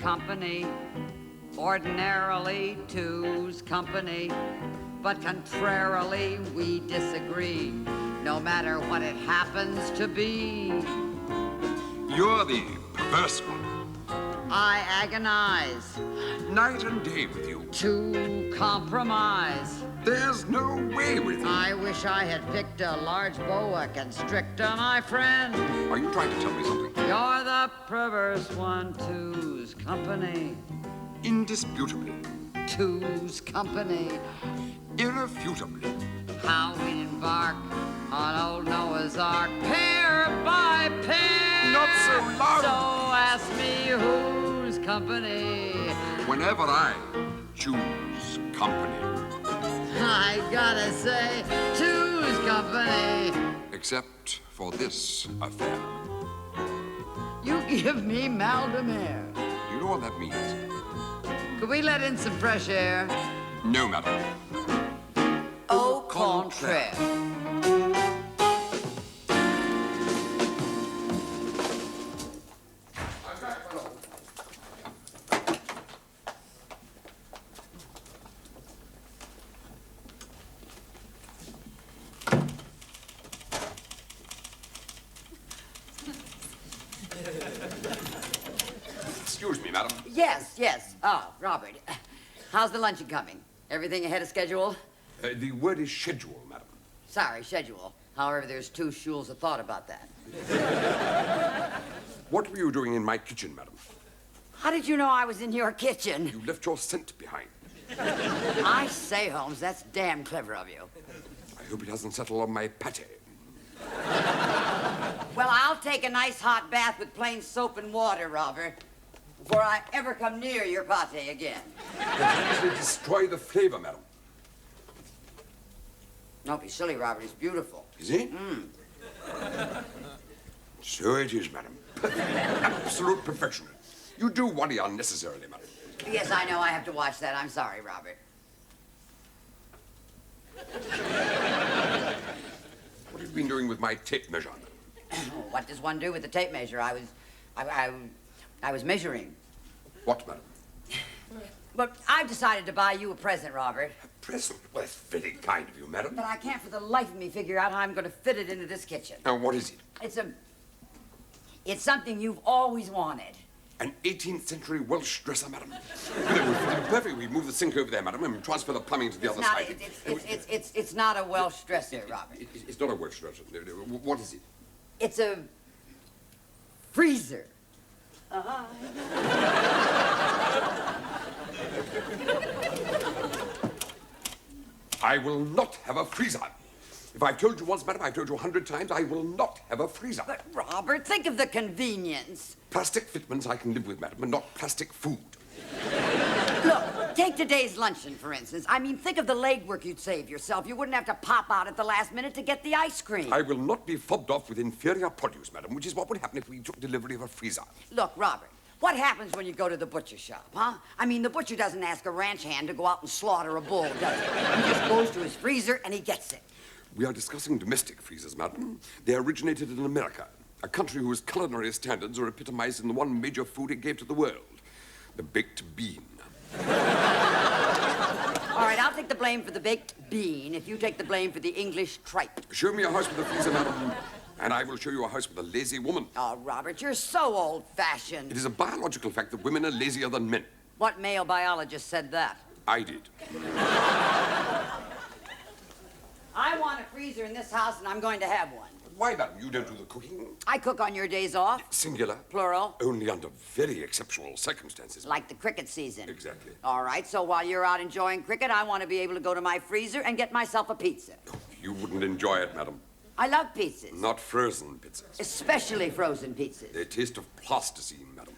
company. Ordinarily, two's company. But contrarily, we disagree, no matter what it happens to be. You're the perverse one. I agonize. Night and day with you. To compromise. There's no way with you. I wish I had picked a large boa constrictor, my friend. Are you trying to tell me something? You're the perverse one, two's company. Indisputably. Two's company. Irrefutably. How we embark on old Noah's Ark, pair by pair. Not so loud. So ask me whose company. Whenever I choose company. I gotta say, two's company. Except for this affair. You give me mal de mer. You know what that means? Could we let in some fresh air? No, madam. Au contraire. Excuse me, madam. Yes. Oh, Robert. How's the luncheon coming? Everything ahead of schedule? The word is schedule, madam. Sorry, schedule. However, there's two shuls of thought about that. What were you doing in my kitchen, madam? How did you know I was in your kitchen? You left your scent behind. I say, Holmes, that's damn clever of you. I hope it hasn't settled on my pate. Well, I'll take a nice hot bath with plain soap and water, Robert, before I ever come near your pate again. It easily destroy the flavor, madam. Don't be silly, Robert. It's beautiful. Is it? So it is, madam. Absolute perfection. You do worry unnecessarily, madam. Yes, I know. I have to watch that. I'm sorry, Robert. What have you been doing with my tape measure? What does one do with the tape measure? I was measuring. What, madam? But I've decided to buy you a present, Robert. A present? Well, that's very kind of you, madam. But I can't for the life of me figure out how I'm going to fit it into this kitchen. Now, what is it? It's something you've always wanted. An 18th century Welsh dresser, madam? Perfect. We move the sink over there, madam, and transfer the plumbing to the other side. It's not a Welsh dresser, Robert. It's not a Welsh dresser. What is it? It's a freezer. I will not have a freezer. If I've told you once, madam, I've told you 100 times, I will not have a freezer. But, Robert, think of the convenience. Plastic fitments I can live with, madam, and not plastic food. Look, take today's luncheon, for instance. I mean, think of the legwork you'd save yourself. You wouldn't have to pop out at the last minute to get the ice cream. I will not be fobbed off with inferior produce, madam, which is what would happen if we took delivery of a freezer. Look, Robert, what happens when you go to the butcher shop, huh? I mean, the butcher doesn't ask a ranch hand to go out and slaughter a bull, does he? He just goes to his freezer and he gets it. We are discussing domestic freezers, madam. They originated in America, a country whose culinary standards are epitomized in the one major food it gave to the world, the baked bean. All right, I'll take the blame for the baked bean if you take the blame for the English tripe. Show me a house with a freezer, madam, and I will show you a house with a lazy woman. Oh, Robert, you're so old-fashioned. It is a biological fact that women are lazier than men. What male biologist said that? I did. I want a freezer in this house, and I'm going to have one. Why, madam? You don't do the cooking? I cook on your days off. Singular. Plural. Only under very exceptional circumstances. Like the cricket season. Exactly. All right, so while you're out enjoying cricket, I want to be able to go to my freezer and get myself a pizza. You wouldn't enjoy it, madam. I love pizzas. Not frozen pizzas. Especially frozen pizzas. They taste of plasticine, madam.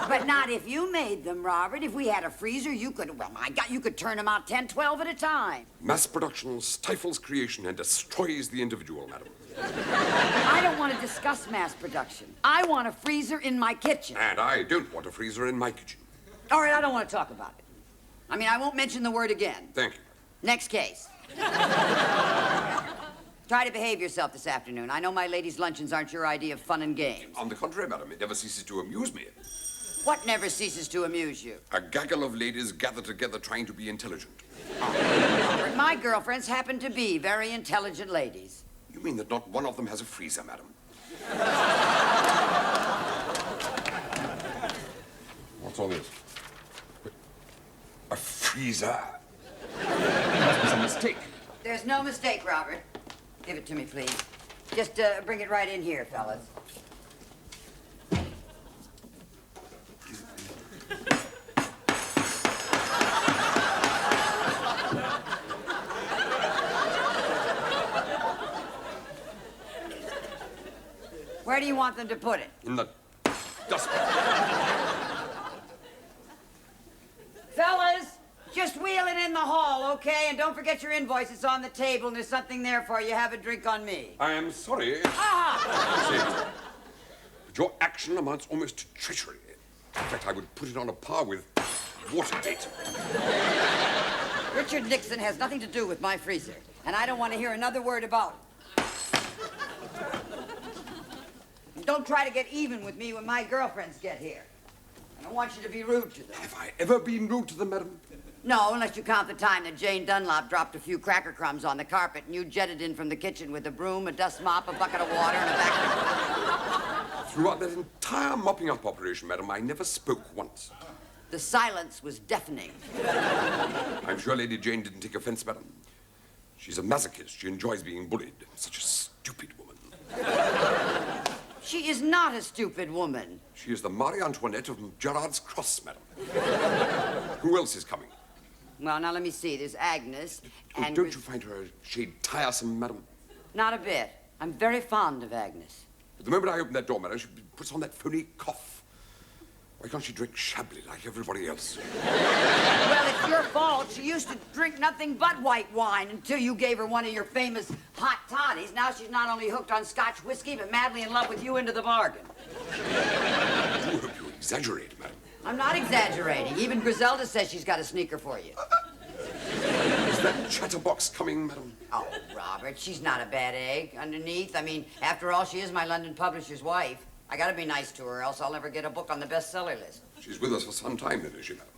But not if you made them, Robert. If we had a freezer, you could, well, my God, you could turn them out 10, 12 at a time. Mass production stifles creation and destroys the individual, madam. I don't want to discuss mass production. I want a freezer in my kitchen. And I don't want a freezer in my kitchen. All right, I don't want to talk about it. I mean, I won't mention the word again. Thank you. Next case. Try to behave yourself this afternoon. I know my ladies' luncheons aren't your idea of fun and games. On the contrary, madam, it never ceases to amuse me. What never ceases to amuse you? A gaggle of ladies gathered together trying to be intelligent. Robert, my girlfriends happen to be very intelligent ladies. You mean that not one of them has a freezer, madam? What's all this? A freezer? There must be some mistake. There's no mistake, Robert. Give it to me, please. Just bring it right in here, fellas. Where do you want them to put it? In the dustbin. Fellas, just wheel it in the hall, okay? And don't forget your invoice. It's on the table, and there's something there for you. Have a drink on me. I am sorry. Ah! But your action amounts almost to treachery. In fact, I would put it on a par with Watergate. Richard Nixon has nothing to do with my freezer, and I don't want to hear another word about it. Don't try to get even with me when my girlfriends get here. I don't want you to be rude to them. Have I ever been rude to them, madam? No, unless you count the time that Jane Dunlop dropped a few cracker crumbs on the carpet and you jetted in from the kitchen with a broom, a dust mop, a bucket of water, and a vacuum. Throughout that entire mopping up operation, madam, I never spoke once. The silence was deafening. I'm sure Lady Jane didn't take offense, madam. She's a masochist. She enjoys being bullied. Such a stupid woman. She is not a stupid woman. She is the Marie Antoinette of Gerard's Cross, madam. Who else is coming? Well, now let me see. There's Agnes Oh, and... don't you find her a shade tiresome, madam? Not a bit. I'm very fond of Agnes. But the moment I open that door, madam, she puts on that phony cough. Why can't she drink shabbily like everybody else? Well, it's your fault. She used to drink nothing but white wine until you gave her one of your famous hot toddies. Now she's not only hooked on Scotch whiskey, but madly in love with you into the bargain. I do hope you exaggerate, madam. I'm not exaggerating. Even Griselda says she's got a sneaker for you. Is that chatterbox coming, madam? Oh, Robert, she's not a bad egg underneath. I mean, after all, she is my London publisher's wife. I gotta be nice to her, else I'll never get a book on the bestseller list. She's with us for some time, then, is she, madam?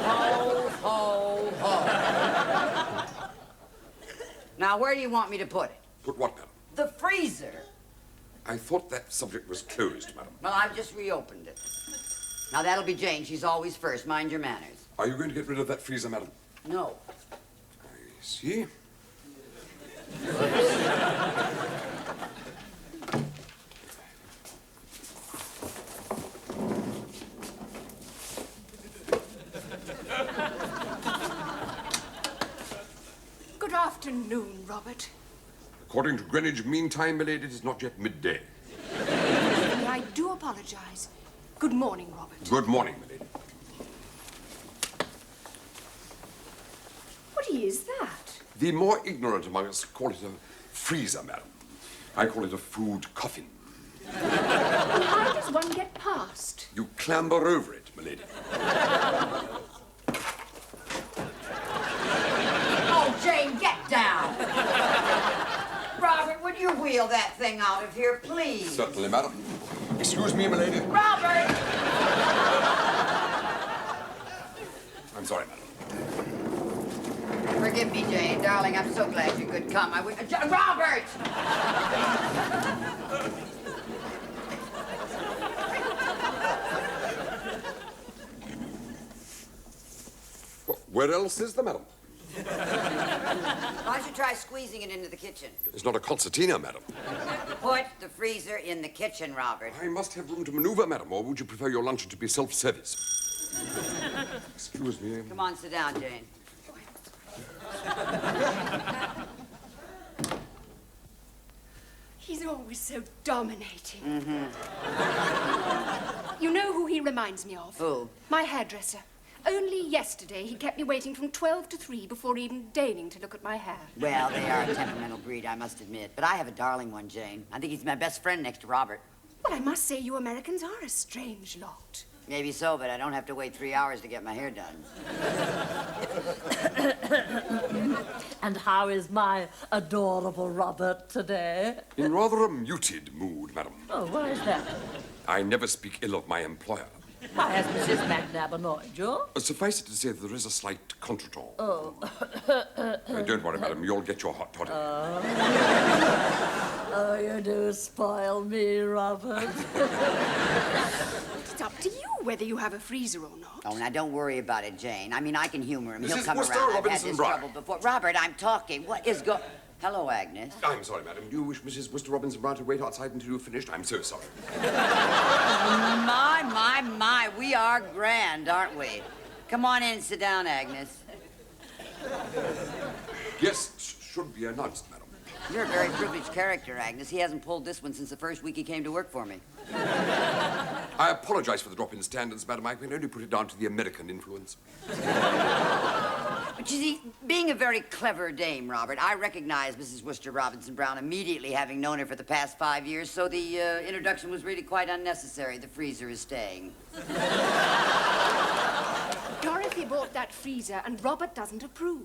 Ho, ho, ho. Now, where do you want me to put it? Put what, madam? The freezer. I thought that subject was closed, madam. Well, I've just reopened it. Now, that'll be Jane. She's always first. Mind your manners. Are you going to get rid of that freezer, madam? No. I see. Good afternoon, Robert. According to Greenwich Mean Time, milady, it is not yet midday. I do apologize. Good morning, Robert. Good morning, milady. What is that? The more ignorant among us call it a freezer, madam. I call it a food coffin. Well, how does one get past? You clamber over it, milady. Oh, Jane, get down. Robert, would you wheel that thing out of here, please? Certainly, madam. Excuse me, milady. Robert! I'm sorry, madam. Forgive me, Jane. Darling, I'm so glad you could come. I would... Robert! Where else is the madam? Why don't you try squeezing it into the kitchen? It's not a concertina, madam. Put the freezer in the kitchen, Robert. I must have room to maneuver, madam, or would you prefer your luncheon to be self-service? Excuse me. Come on, sit down, Jane. He's always so dominating. You know who he reminds me of? Who? My hairdresser. Only yesterday he kept me waiting from 12 to 3 before even deigning to look at my hair. Well, they are a temperamental breed, I must admit. But I have a darling one, Jane. I think he's my best friend next to Robert. Well, I must say you Americans are a strange lot. Maybe so, but I don't have to wait 3 hours to get my hair done. And how is my adorable Robert today? In rather a muted mood, madam. Oh, why is that? I never speak ill of my employer. Why, has Mrs. McNabb annoyed you? Suffice it to say that there is a slight contretemps. Oh. Don't worry, madam. You'll get your hot toddy. Oh, you do spoil me, Robert. It's up to you whether you have a freezer or not. Oh, now don't worry about it, Jane. I mean, I can humor him. He'll Mrs. come Worcester around. I've had Robinson this Bride. trouble before. Robert, I'm talking. What is go... Hello, Agnes. I'm sorry, madam. Do you wish Mrs. Worcester Robinson Brown to wait outside until you've finished? I'm so sorry. My. We are grand, aren't we? Come on in and sit down, Agnes. Guests should be announced, madam. You're a very privileged character, Agnes. He hasn't pulled this one since the first week he came to work for me. I apologize for the drop in standards, madam. I can only put it down to the American influence. But you see, being a very clever dame, Robert, I recognize Mrs. Worcester Robinson Brown immediately, having known her for the past 5 years, so the introduction was really quite unnecessary. The freezer is staying. Dorothy bought that freezer and Robert doesn't approve.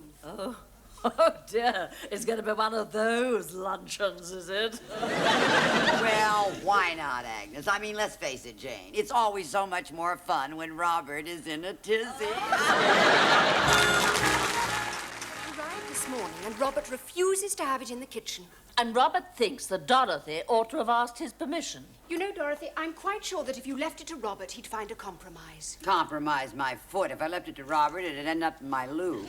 Oh dear. It's going to be one of those luncheons, is it? Well, why not, Agnes? I mean, let's face it, Jane. It's always so much more fun when Robert is in a tizzy. Arrived this morning and Robert refuses to have it in the kitchen. And Robert thinks that Dorothy ought to have asked his permission. You know, Dorothy, I'm quite sure that if you left it to Robert, he'd find a compromise. Compromise my foot. If I left it to Robert, it'd end up in my loo.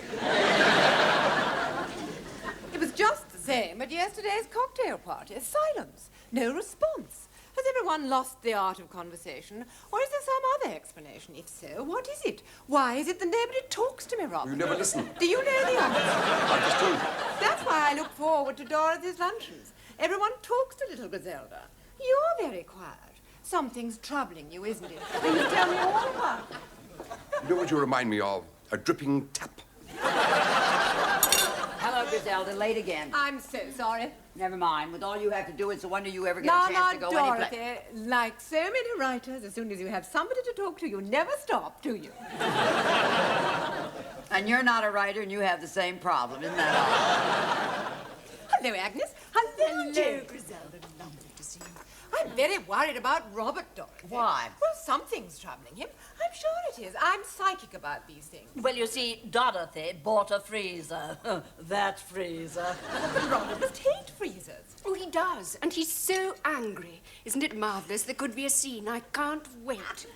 It was just the same at yesterday's cocktail party. Silence. No response. Has everyone lost the art of conversation? Or is there some other explanation? If so, what is it? Why is it that nobody talks to me, Robert? You never listen. Do you know the answer? I just told you. That's why I look forward to Dorothy's luncheons. Everyone talks to little Griselda. You're very quiet. Something's troubling you, isn't it? Will you tell me all about it? You know what you remind me of? A dripping tap. Hello, Griselda. Late again. I'm so sorry. Never mind. With all you have to do, it's a wonder you ever get Now, a chance to go Dorothy, any place. like so many writers, as soon as you have somebody to talk to, you never stop, do you? And you're not a writer, and you have the same problem, isn't that all? Hello, Agnes. Hello, Jane. Griselda. Lovely to see you. I'm very worried about Robert, Dorothy. Why? Well, something's troubling him. I'm sure it is. I'm psychic about these things. Well, you see, Dorothy bought a freezer. That freezer. Robert must hate freezers. Oh, he does, and he's so angry. Isn't it marvelous? There could be a scene. I can't wait.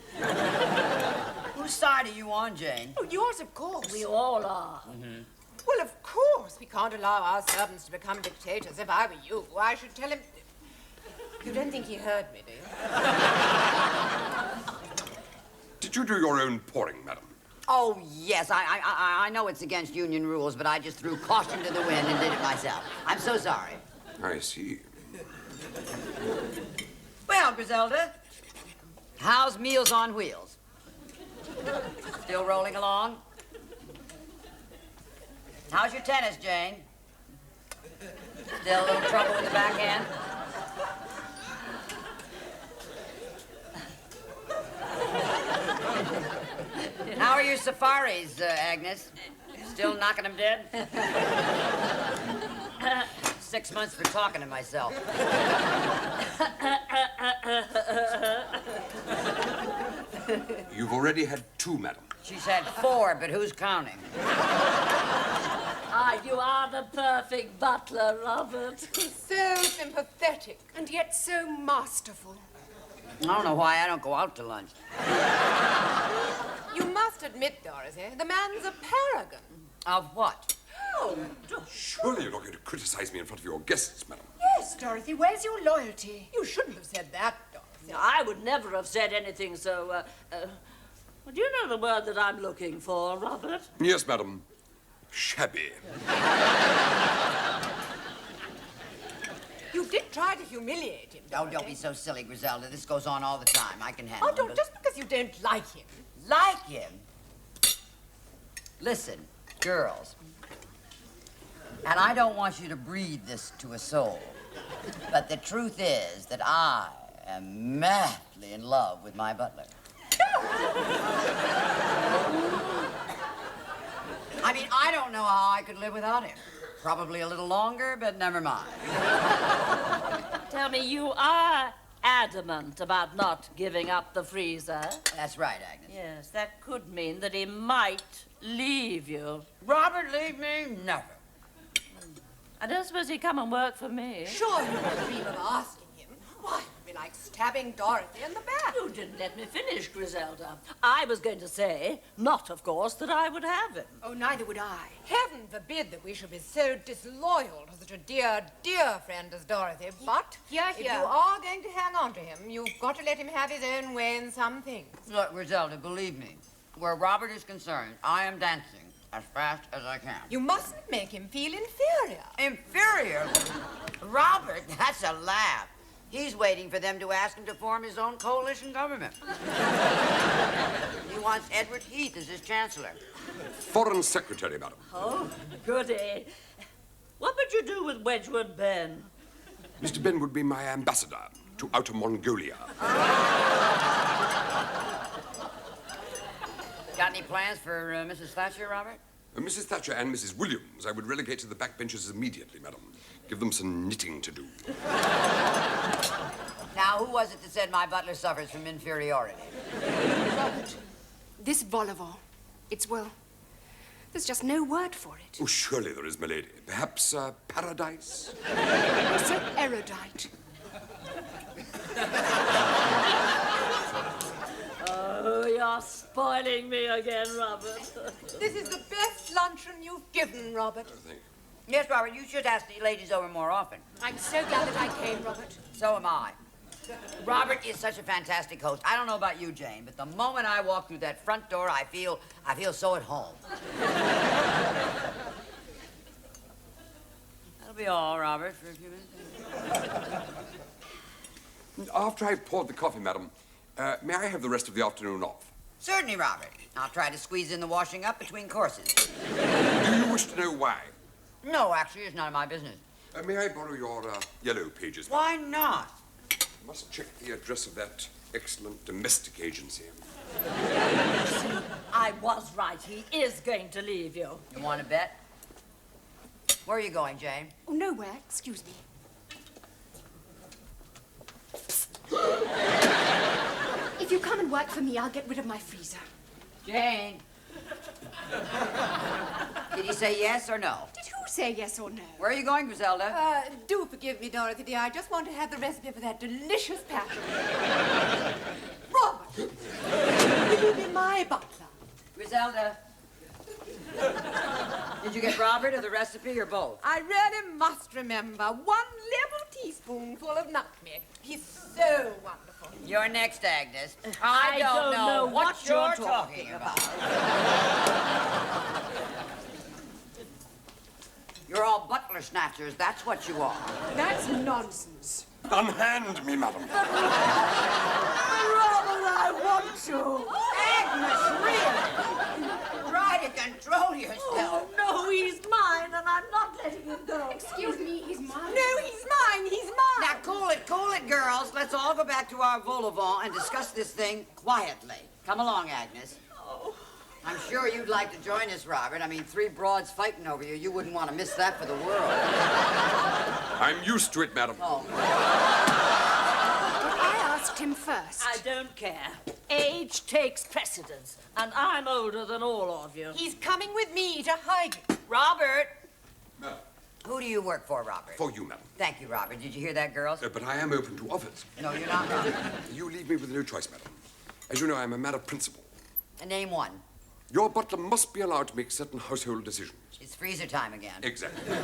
Whose side are you on, Jane? Oh, yours, of course. We all are. Well, of course. We can't allow our servants to become dictators. If I were you, I should tell him... You don't think he heard me, do you? Did you do your own pouring, madam? Oh, yes. I know it's against union rules, but I just threw caution to the wind and did it myself. I'm so sorry. I see. Well, Griselda, how's Meals on Wheels? Still rolling along? How's your tennis, Jane? Still a little trouble with the backhand? How are your safaris, Agnes? Still knocking them dead? 6 months for talking to myself. You've already had 2, madam. She's had 4, but who's counting? Ah, you are the perfect butler, Robert. So sympathetic. And yet so masterful. I don't know why I don't go out to lunch. You must admit, Dorothy, the man's a paragon. Of what? Oh, Surely you're not going to criticize me in front of your guests, madam. yes, Dorothy. Where's your loyalty? You shouldn't have said that, Dorothy. I would never have said anything so, do you know the word that I'm looking for, Robert? Yes, madam. Shabby. You did try to humiliate him, Oh, Dorothy. don't be so silly, Griselda. This goes on all the time. I can handle Oh, it. don't, just because you don't like him. Like him? Listen, girls. And I don't want you to breathe this to a soul. But the truth is that I am madly in love with my butler. I mean, I don't know how I could live without him. Probably a little longer, but never mind. Tell me, you are adamant about not giving up the freezer. That's right, Agnes. Yes, that could mean that he might leave you. Robert, leave me? Never. I don't suppose he'd come and work for me. Sure, you would dream of asking him. Why, it'd be like stabbing Dorothy in the back. You didn't let me finish, Griselda. I was going to say, not, of course, that I would have him. Oh, neither would I. Heaven forbid that we should be so disloyal to such a dear, dear friend as Dorothy. But Hear, if hear. you are going to hang on to him, you've got to let him have his own way in some things. Look, Griselda, believe me, where Robert is concerned, I am dancing as fast as I can. You mustn't make him feel inferior. Inferior? Robert, that's a laugh. He's waiting for them to ask him to form his own coalition government. He wants Edward Heath as his chancellor. Foreign Secretary, madam. Oh, goody. What would you do with Wedgwood Ben? Mr. Ben would be my ambassador to Outer Mongolia. Got any plans for Mrs. Thatcher, Robert? Mrs. Thatcher and Mrs. Williams I would relegate to the backbenches immediately, madam. Give them some knitting to do. Now, who was it that said my butler suffers from inferiority? Robert, this vol au vent, it's, well, there's just no word for it. Oh, surely there is, milady. Perhaps paradise? You're so erudite. Oh, you're spoiling me again, Robert. This is the best luncheon you've given, Robert. Thank you. Yes, Robert, you should ask the ladies over more often. I'm so glad that I came, Robert. So am I. Robert is such a fantastic host. I don't know about you, Jane, but the moment I walk through that front door, I feel so at home. That'll be all, Robert, for a few minutes. After I've poured the coffee, madam, may I have the rest of the afternoon off? Certainly, Robert. I'll try to squeeze in the washing up between courses. Do you wish to know why? No, actually, it's none of my business. May I borrow your yellow pages? Why not? I must check the address of that excellent domestic agency. I was right. He is going to leave you. You want to bet? Where are you going, Jane? Oh, nowhere, excuse me. If you come and work for me, I'll get rid of my freezer. Jane. Did he say yes or no? Did who say yes or no? Where are you going, Griselda? Do forgive me, Dorothy, dear. I just want to have the recipe for that delicious passion. Robert, will you be my butler? Griselda. Did you get Robert or the recipe or both? I really must remember 1 level teaspoonful of nutmeg. He's so wonderful. You're next, Agnes. I don't know what you're talking about. You're all butler snatchers, that's what you are. That's nonsense. Unhand me, madam. Robert, I want to. Agnes, really? Try to control yourself. Oh, no, he's mine, and I'm not letting him go. Excuse me, he's mine. No, he's mine. He's mine. Now, cool it, girls. Let's all go back to our vol au vent and discuss this thing quietly. Come along, Agnes. Oh. I'm sure you'd like to join us, Robert. I mean, 3 broads fighting over you. You wouldn't want to miss that for the world. I'm used to it, madam. Oh. I asked him first. I don't care. Age takes precedence, and I'm older than all of you. He's coming with me to Highgate. Robert! Madam. Who do you work for, Robert? For you, madam. Thank you, Robert. Did you hear that, girls? But I am open to offers. No, you're not, Robert. You leave me with no choice, madam. As you know, I'm a man of principle. Name one. Your butler must be allowed to make certain household decisions. It's freezer time again. Exactly.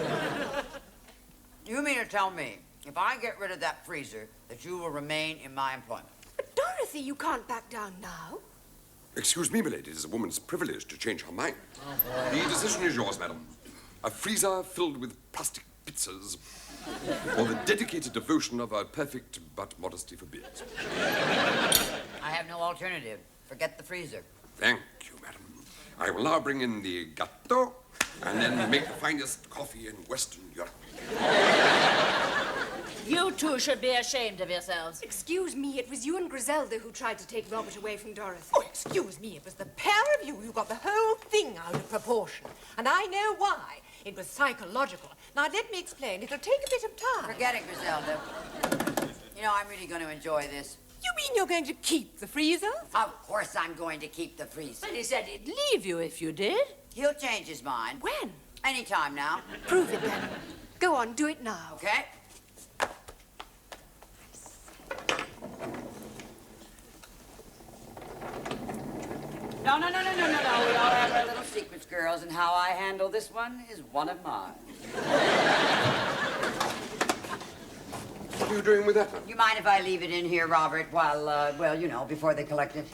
You mean to tell me, if I get rid of that freezer, that you will remain in my employment? But Dorothy, you can't back down now. Excuse me, milady, it is a woman's privilege to change her mind. The decision is yours, madam. A freezer filled with plastic pizzas, or the dedicated devotion of a perfect but modesty forbids. I have no alternative. Forget the freezer. Thank you, madam. I will now bring in the gâteau and then make the finest coffee in Western Europe. You two should be ashamed of yourselves. Excuse me, it was you and Griselda who tried to take Robert away from Dorothy. Oh, excuse me, it was the pair of you who got the whole thing out of proportion. And I know why. It was psychological. Now, let me explain. It'll take a bit of time. Forget it, Griselda. You know, I'm really going to enjoy this. You mean you're going to keep the freezer? Of course I'm going to keep the freezer. But he said he'd leave you if you did. He'll change his mind. When? Anytime now. Prove it then. Go on, do it now. Okay? No. We all have our little secrets, girls, and how I handle this one is one of mine. What are you doing with that one? You mind if I leave it in here, Robert, while, well, you know, before they collect it?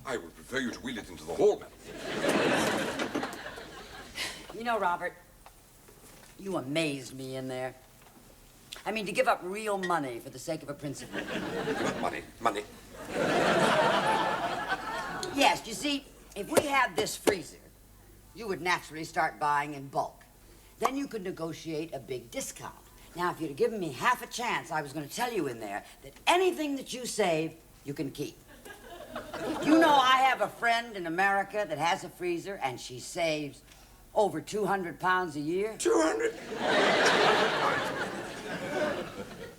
I would prefer you to wheel it into the hall, madam. You know, Robert, you amazed me in there. I mean, to give up real money for the sake of a principle. Money. Yes, you see, if we had this freezer, you would naturally start buying in bulk. Then you could negotiate a big discount. Now, if you'd have given me half a chance, I was going to tell you in there that anything that you save, you can keep. You know, I have a friend in America that has a freezer, and she saves over 200 pounds a year. 200?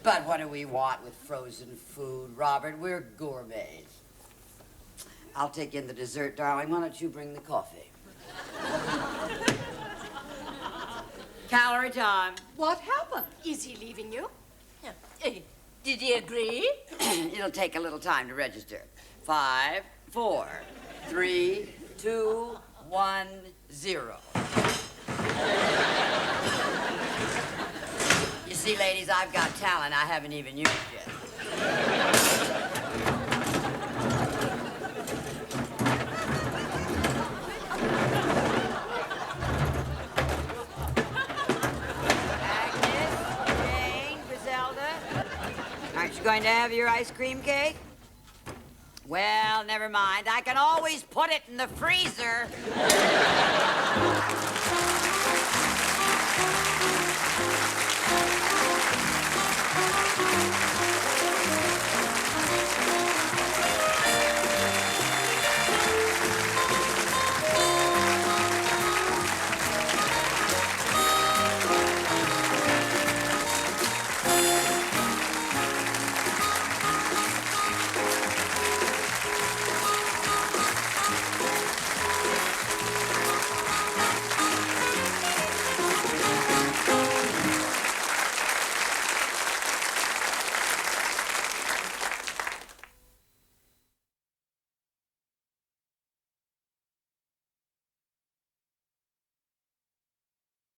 But what do we want with frozen food, Robert? We're gourmets. I'll take in the dessert, darling. Why don't you bring the coffee? Calorie time. What happened? Is he leaving you? Did he agree? It'll take a little time to register. 5, 4, 3, 2, 1, 0. You see, ladies, I've got talent I haven't even used yet. Aren't you going to have your ice cream cake? Well, never mind. I can always put it in the freezer.